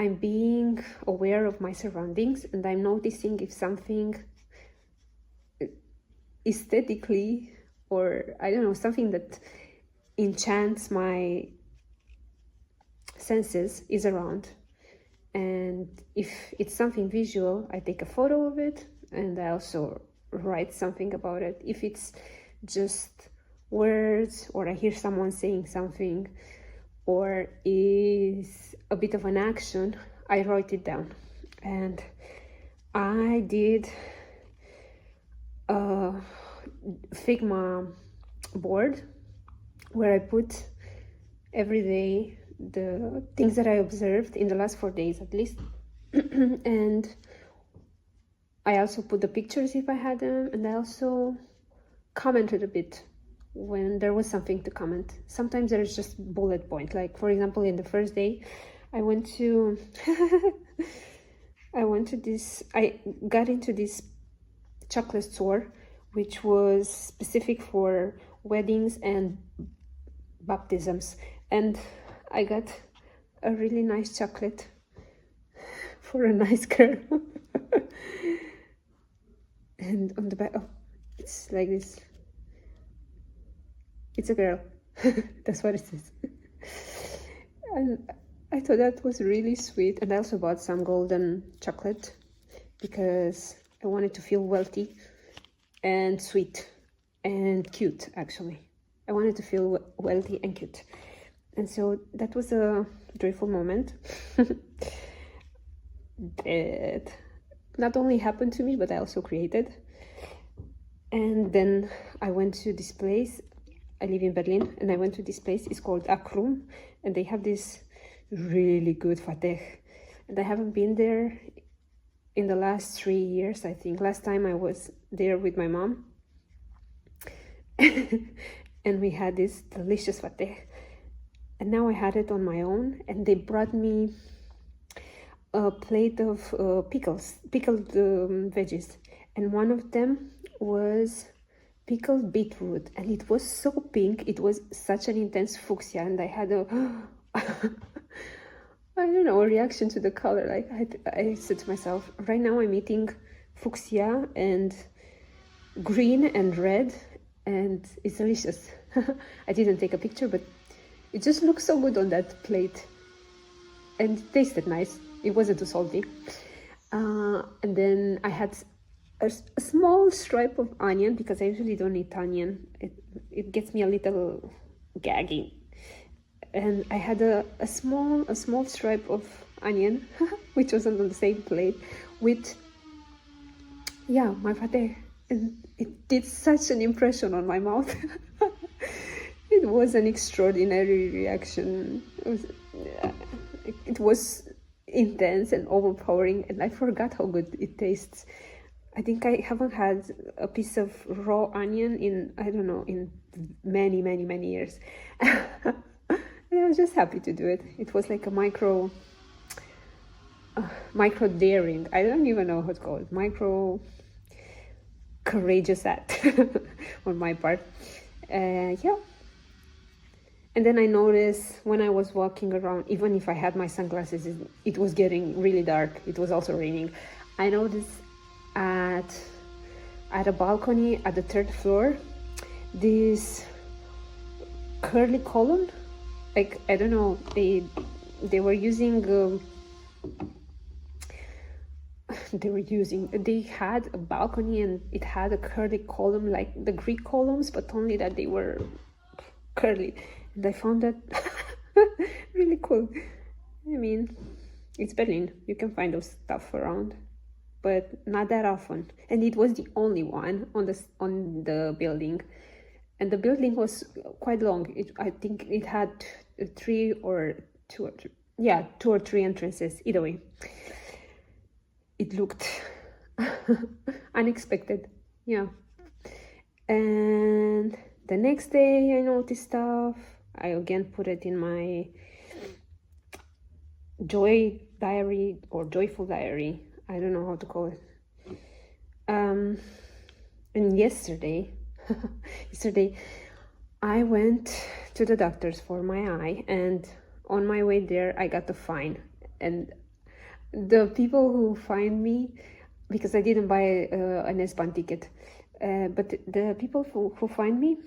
I'm being aware of my surroundings, and I'm noticing if something aesthetically, or I don't know, something that enchants my senses is around. And if it's something visual, I take a photo of it, and I also write something about it. If it's just words, or I hear someone saying something, or is a bit of an action, I write it down. And I did a Figma board where I put every day the things that I observed in the last 4 days at least. And I also put the pictures if I had them, and I also commented a bit when there was something to comment. Sometimes there's just bullet point, like for example in the first day I went to I got into this chocolate store which was specific for weddings and baptisms, and I got a really nice chocolate for a nice girl. And on the back, oh, it's like this. It's a girl. That's what it is. And I thought that was really sweet. And I also bought some golden chocolate because I wanted to feel wealthy and sweet and cute, actually. I wanted to feel wealthy and cute. And so that was a joyful moment that not only happened to me, but I also created. And then I went to this place. I live in Berlin, and I went to this place. It's called Akrum, and they have this really good fateh. And I haven't been there in the last 3 years, I think. Last time I was there with my mom, and we had this delicious fateh. And now I had it on my own, and they brought me a plate of pickled veggies, and one of them was pickled beetroot, and it was so pink. It was such an intense fuchsia, and I had a I don't know, a reaction to the color. Like I said to myself, right now I'm eating fuchsia and green and red, and it's delicious. I didn't take a picture, but it just looks so good on that plate, and it tasted nice. It wasn't too salty. And then I had a small stripe of onion, because I usually don't eat onion. It gets me a little gaggy. And I had a small stripe of onion, which was on the same plate with, yeah, my fateh. And it did such an impression on my mouth. It was an extraordinary reaction. It was intense and overpowering, and I forgot how good it tastes. I think I haven't had a piece of raw onion in, I don't know, in many years. And I was just happy to do it. It was like a micro daring. I don't even know how it's called. Micro courageous act on my part. Yeah. And then I noticed when I was walking around, even if I had my sunglasses, it was getting really dark. It was also raining. I noticed at a balcony at the 3rd floor, this curly column. Like, I don't know, they were using they had a balcony, and it had a curly column like the Greek columns, but only that they were curly. And I found that really cool. I mean, it's Berlin. You can find those stuff around, but not that often. And it was the only one on the building. And the building was quite long. I think it had 2 or 3 entrances. Either way, it looked unexpected. Yeah. And the next day I noticed stuff. I again put it in my joy diary or joyful diary. I don't know how to call it. And yesterday I went to the doctor's for my eye, and on my way there I got a fine, and The people who find me, because I didn't buy an S-Bahn ticket, but the people who find me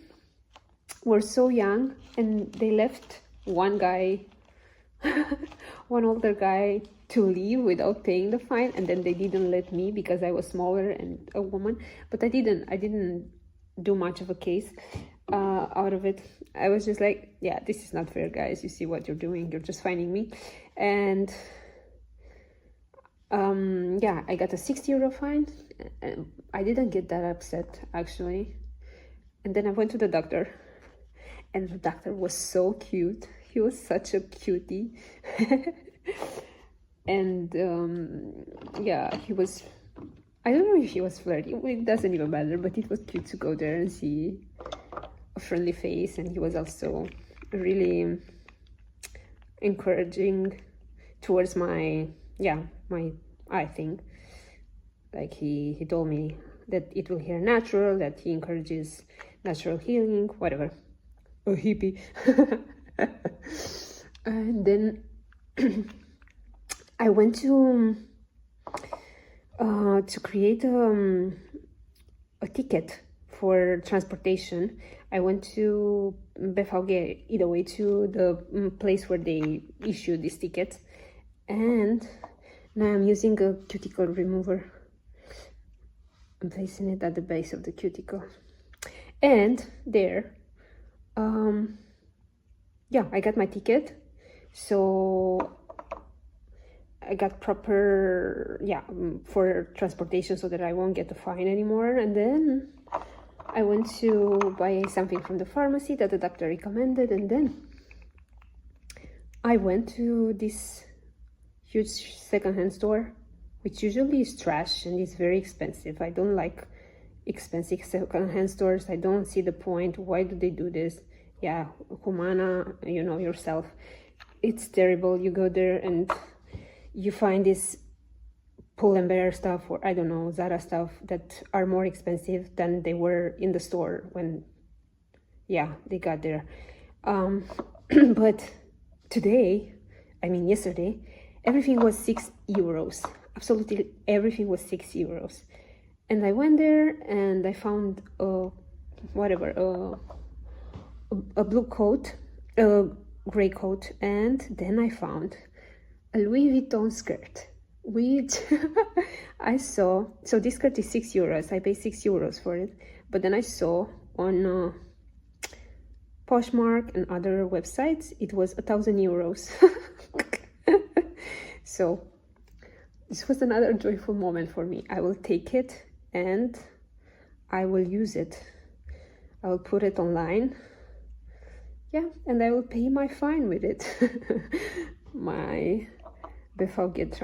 were so young, and they left one guy, one older guy, to leave without paying the fine, and then they didn't let me because I was smaller and a woman. But I didn't do much of a case out of it. I was just like, yeah, this is not fair, guys. You see what you're doing? You're just fining me. And yeah, I got a 60 euro fine. I didn't get that upset, actually. And then I went to the doctor, and the doctor was so cute. He was such a cutie. And yeah, he was, I don't know if he was flirty, it doesn't even matter, but it was cute to go there and see a friendly face. And he was also really encouraging towards my eye thing. Like he told me that it will heal natural, that he encourages natural healing, whatever. A hippie. And then I went to create a ticket for transportation. I went to BVG, either way, to the place where they issue these tickets, and now I'm using a cuticle remover. I'm placing it at the base of the cuticle, and there, yeah, I got my ticket, so I got proper, for transportation, so that I won't get the fine anymore. And then I went to buy something from the pharmacy that the doctor recommended, and then I went to this huge secondhand store, which usually is trash and is very expensive. I don't like expensive secondhand stores. I don't see the point. Why do they do this? Yeah, Humana, you know yourself. It's terrible. You go there and you find this Pull and Bear stuff, or I don't know, Zara stuff, that are more expensive than they were in the store when, they got there. But today, I mean yesterday, everything was 6 euros. Absolutely everything was 6 euros. And I went there and I found a blue coat, a gray coat, and then I found a Louis Vuitton skirt, which I saw. So this skirt is 6 euros. I paid 6 euros for it. But then I saw on Poshmark and other websites, it was 1,000 euros. So this was another joyful moment for me. I will take it and I will use it. I will put it online. Yeah, and I will pay my fine with it. My BVG,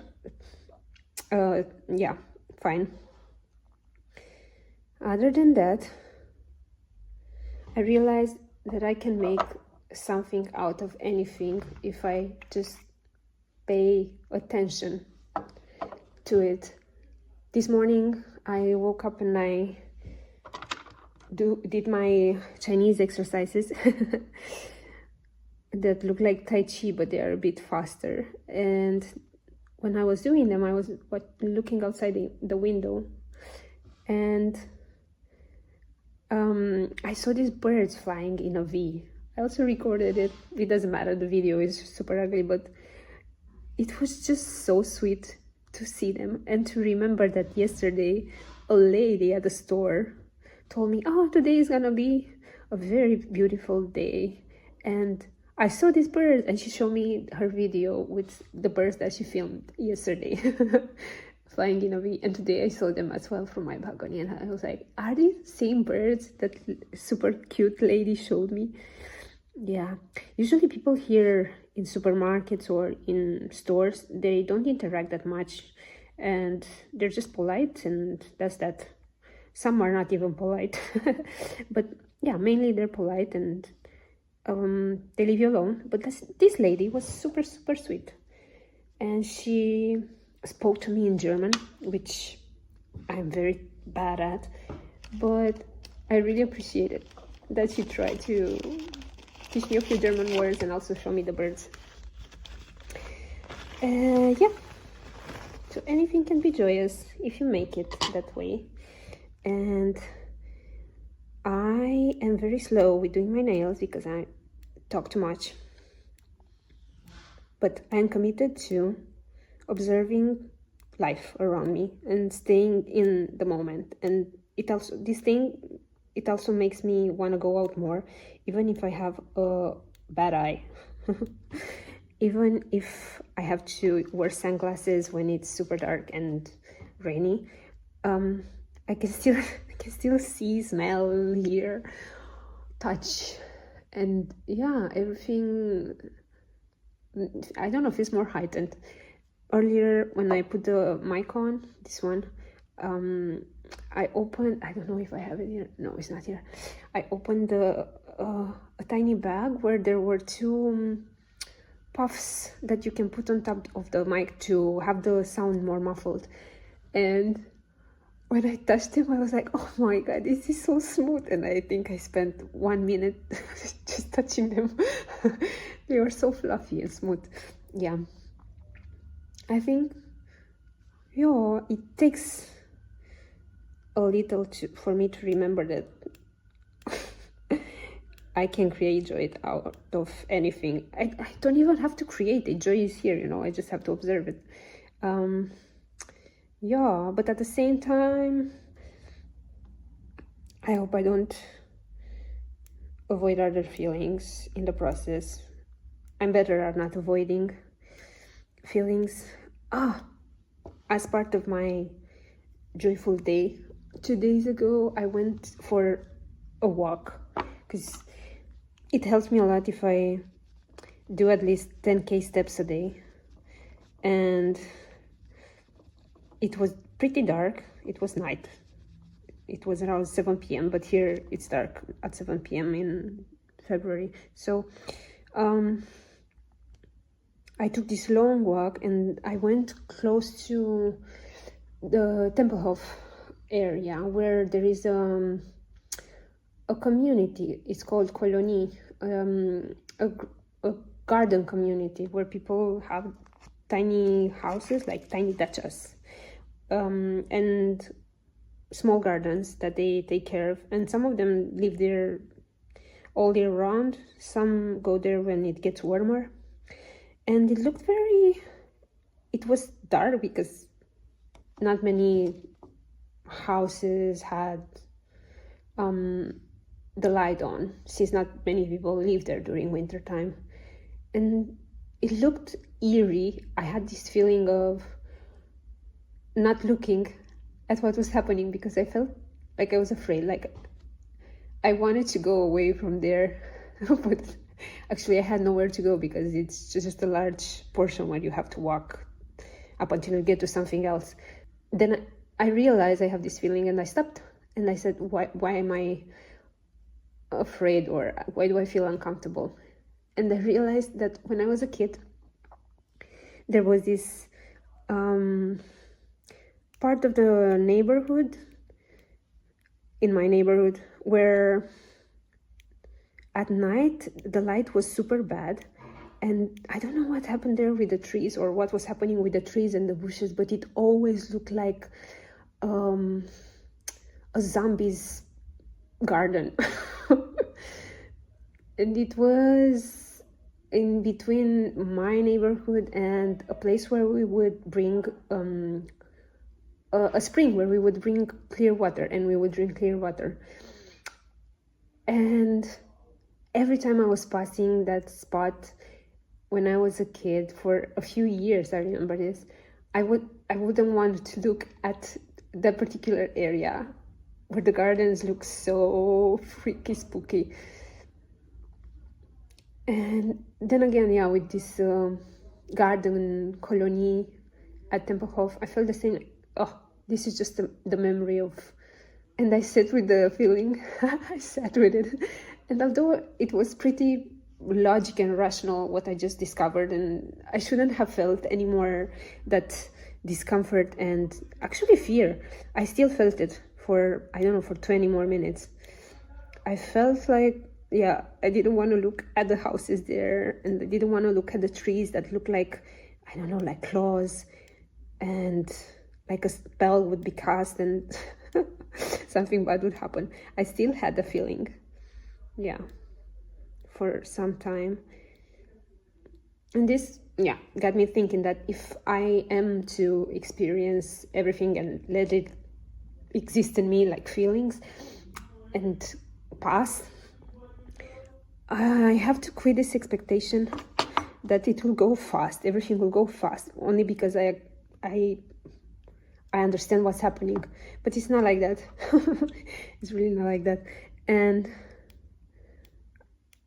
fine. Other than that, I realized that I can make something out of anything if I just pay attention to it. This morning I woke up and I did my Chinese exercises that look like Tai Chi, but they are a bit faster. And when I was doing them, I was looking outside the window, and I saw these birds flying in a V. I also recorded it. It doesn't matter, the video is super ugly, but it was just so sweet to see them and to remember that yesterday a lady at the store told me, oh, today is gonna be a very beautiful day. And I saw this bird, and she showed me her video with the birds that she filmed yesterday flying in a V. And today I saw them as well from my balcony, and I was like, are these same birds that super cute lady showed me? Yeah, usually people here in supermarkets or in stores, they don't interact that much, and they're just polite, and that's that. Some are not even polite. But yeah, mainly they're polite, and they leave you alone. But this lady was super sweet, and she spoke to me in German, which I'm very bad at, but I really appreciated that she tried to teach me a few German words and also show me the birds. Yeah, So anything can be joyous if you make it that way. And I am very slow with doing my nails because I talk too much. But I'm committed to observing life around me and staying in the moment. And it also makes me want to go out more, even if I have a bad eye. Even if I have to wear sunglasses when it's super dark and rainy, I can still see, smell, hear, touch, and yeah, everything. I don't know if it's more heightened. Earlier, when I put the mic on, this one, I opened. I don't know if I have it here. No, it's not here. I opened a tiny bag where there were two puffs that you can put on top of the mic to have the sound more muffled. And when I touched them, I was like, oh my god, this is so smooth. And I think I spent 1 minute just touching them. They were so fluffy and smooth. Yeah, I think, yeah, it takes a little for me to remember that I can create joy out of anything. I don't even have to create it. Joy is here, I just have to observe it. Yeah, but at the same time, I hope I don't avoid other feelings in the process. I'm better at not avoiding feelings. As part of my joyful day, 2 days ago, I went for a walk because it helps me a lot if I do at least 10k steps a day. And it was pretty dark. It was night. It was around 7 p.m. But here it's dark at 7 p.m. in February. So I took this long walk and I went close to the Tempelhof area where there is a community. It's called Kolonie, a garden community where people have tiny houses, like tiny dachas, and small gardens that they take care of. And some of them live there all year round. Some go there when it gets warmer. And it was dark because not many houses had the light on, since not many people live there during winter time. And it looked eerie. I had this feeling of not looking at what was happening because I felt like I was afraid, like I wanted to go away from there. But actually I had nowhere to go because it's just a large portion where you have to walk up until you get to something else. Then I realized I have this feeling and I stopped and I said, why am I afraid, or why do I feel uncomfortable? And I realized that when I was a kid, there was this part of the neighborhood, in my neighborhood, where at night the light was super bad. And I don't know what happened there with the trees or what was happening with the trees and the bushes, but it always looked like a zombie's garden. And it was in between my neighborhood and a place where we would bring a spring where we would bring clear water and we would drink clear water. And every time I was passing that spot when I was a kid, for a few years, I remember this, I wouldn't want to look at that particular area where the gardens look so freaky spooky. And then again, yeah, with this garden colony at Tempelhof, I felt the same. Oh, this is just the memory of, and I sat with the feeling. I sat with it, and although it was pretty logic and rational what I just discovered, and I shouldn't have felt anymore that discomfort and actually fear, I still felt it for 20 more minutes. I felt like, yeah, I didn't want to look at the houses there, and I didn't want to look at the trees that look like, like claws. and like a spell would be cast and something bad would happen. I still had the feeling, yeah, for some time. And this, yeah, got me thinking that if I am to experience everything and let it exist in me like feelings and pass, I have to quit this expectation that it will go fast, everything will go fast, only because I understand what's happening. But it's not like that. It's really not like that. And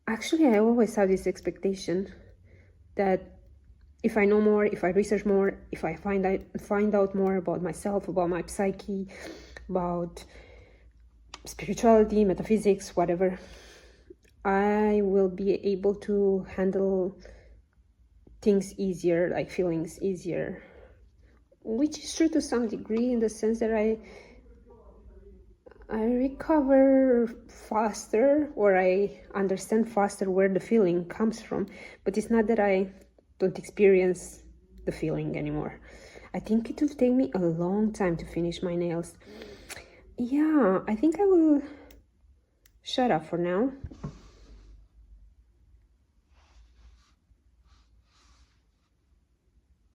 actually, I always have this expectation that if I know more, if I research more, if I find out more about myself, about my psyche, about spirituality, metaphysics, whatever, I will be able to handle things easier, like feelings easier, which is true to some degree, in the sense that I recover faster, or I understand faster where the feeling comes from. But it's not that I don't experience the feeling anymore. I think it will take me a long time to finish my nails. Yeah, I think I will shut up for now.